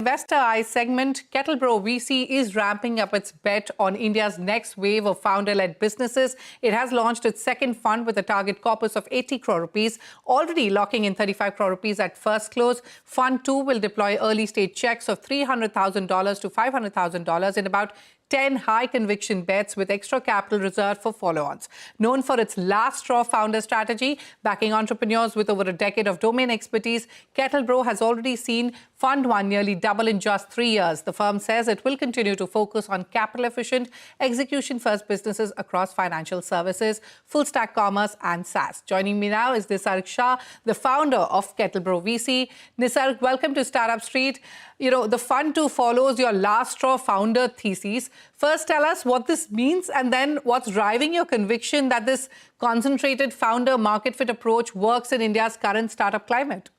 Investor Eye segment, Kettleborough VC is ramping up its bet on India's next wave of founder-led businesses. It has launched its second fund with a target corpus of 80 crore rupees, already locking in 35 crore rupees at first close. Fund 2 will deploy early-stage checks of $300,000 to $500,000 in about 10 high-conviction bets with extra capital reserved for follow-ons. Known for its last-straw founder strategy, backing entrepreneurs with over a decade of domain expertise, Kettleborough has already seen Fund 1 nearly double in just 3 years. The firm says it will continue to focus on capital-efficient, execution-first businesses across financial services, full-stack commerce and SaaS. Joining me now is Nisarg Shah, the founder of Kettleborough VC. Nisarg, welcome to Startup Street. You know, the Fund 2 follows your last-straw founder thesis. First, tell us what this means and then what's driving your conviction that this concentrated founder market fit approach works in India's current startup climate.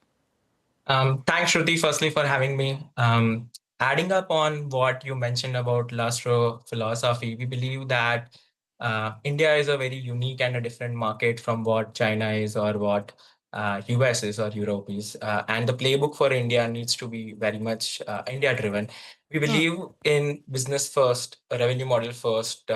Thanks, Shruti, firstly, for having me. Adding up on what you mentioned about last row philosophy, we believe that India is a very unique and a different market from what China is or what US is or Europe is. And the playbook for India needs to be very much India-driven. We believe in business first, a revenue model first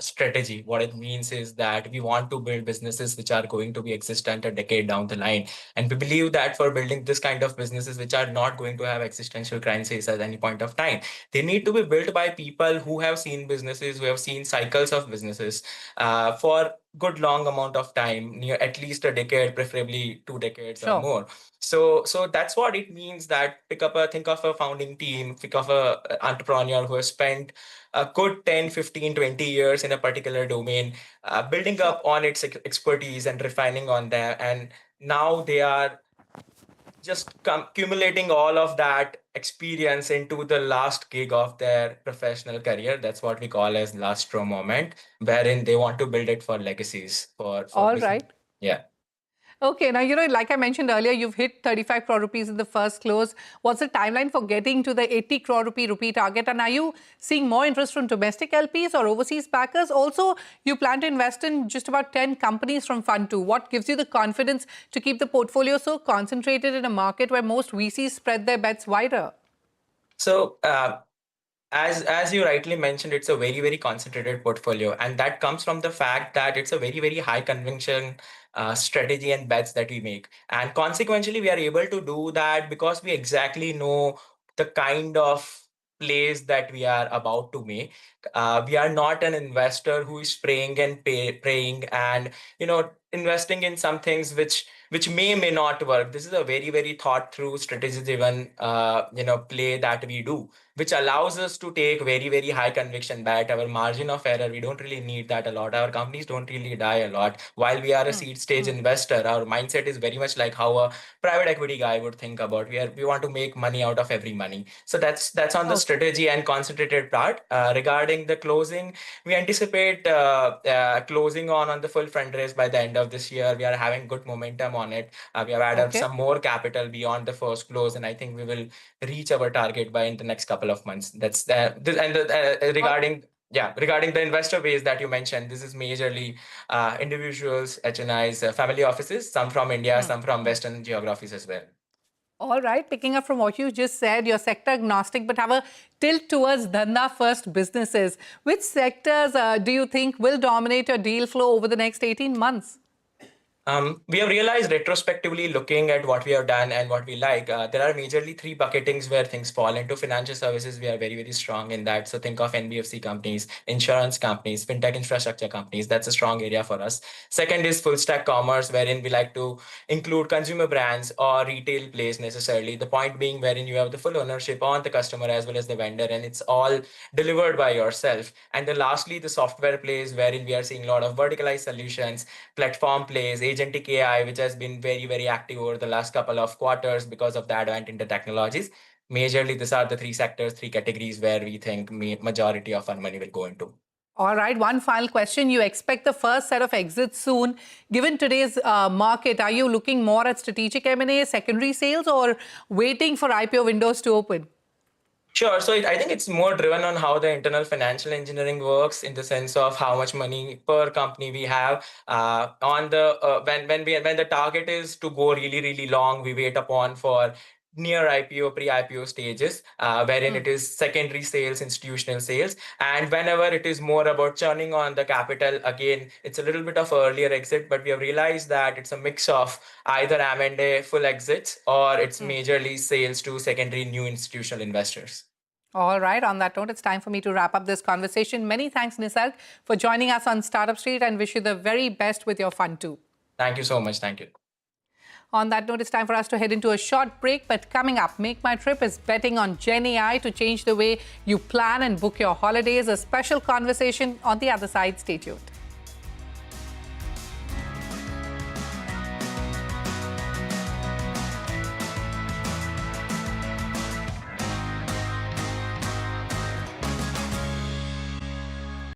strategy. What it means is that we want to build businesses which are going to be existent a decade down the line. And we believe that for building this kind of businesses, which are not going to have existential crises at any point of time, they need to be built by people who have seen businesses, who have seen cycles of businesses for good long amount of time, near at least a decade, preferably 2 decades or more. So that's what it means, that think of a founding team, think of a entrepreneur who has spent a good 10, 15, 20 years in a particular domain, building up on its expertise and refining on them. And now they are just accumulating all of that experience into the last gig of their professional career. That's what we call as last straw moment, wherein they want to build it for legacies. For all business. Right. Yeah. Okay, now, you know, like I mentioned earlier, you've hit 35 crore rupees in the first close. What's the timeline for getting to the 80 crore rupee target? And are you seeing more interest from domestic LPs or overseas backers? Also, you plan to invest in just about 10 companies from Fund 2. What gives you the confidence to keep the portfolio so concentrated in a market where most VCs spread their bets wider? So, as you rightly mentioned, it's a very, very concentrated portfolio. And that comes from the fact that it's a very, very high conviction strategy and bets that we make. And consequently, we are able to do that because we exactly know the kind of plays that we are about to make. We are not an investor who is praying and praying and, investing in some things which may not work. This is a very, very thought through, strategy driven, play that we do, which allows us to take very, very high conviction bet. Our margin of error, we don't really need that a lot. Our companies don't really die a lot. While we are a seed stage investor, our mindset is very much like how a private equity guy would think about. We want to make money out of every money. So that's on the strategy and concentrated part. Regarding the closing, we anticipate closing on the full fundraise by the end of this year. We are having good momentum on it. We have added some more capital beyond the first close, and I think we will reach our target by in the next couple of months. That's regarding the investor base that you mentioned. This is majorly individuals, HNIs, family offices, some from India, some from Western geographies as well. All right, picking up from what you just said, you're sector agnostic, but have a tilt towards Dhanda-first businesses. Which sectors do you think will dominate your deal flow over the next 18 months? We have realized retrospectively, looking at what we have done and what we like, there are majorly 3 bucketings where things fall into. Financial services, we are very, very strong in that. So think of NBFC companies, insurance companies, fintech infrastructure companies. That's a strong area for us. Second is full stack commerce, wherein we like to include consumer brands or retail plays necessarily. The point being wherein you have the full ownership on the customer as well as the vendor, and it's all delivered by yourself. And then lastly, the software plays, wherein we are seeing a lot of verticalized solutions, platform plays, agentic AI, which has been very, very active over the last couple of quarters because of the advent in the technologies. Majorly, these are the 3 sectors, 3 categories where we think majority of our money will go into. All right, one final question. You expect the first set of exits soon. Given today's market, are you looking more at strategic M&A, secondary sales, or waiting for IPO windows to open? Sure. So I think it's more driven on how the internal financial engineering works, in the sense of how much money per company we have. When the target is to go really, really long, we wait upon for near IPO, pre-IPO stages, wherein it is secondary sales, institutional sales. And whenever it is more about churning on the capital, again, it's a little bit of earlier exit, but we have realized that it's a mix of either M&A full exits or it's majorly sales to secondary new institutional investors. All right. On that note, it's time for me to wrap up this conversation. Many thanks, Nisarg, for joining us on Startup Street, and wish you the very best with your fund too. Thank you so much. Thank you. On that note, it's time for us to head into a short break. But coming up, Make My Trip is betting on Gen AI to change the way you plan and book your holidays. A special conversation on the other side. Stay tuned.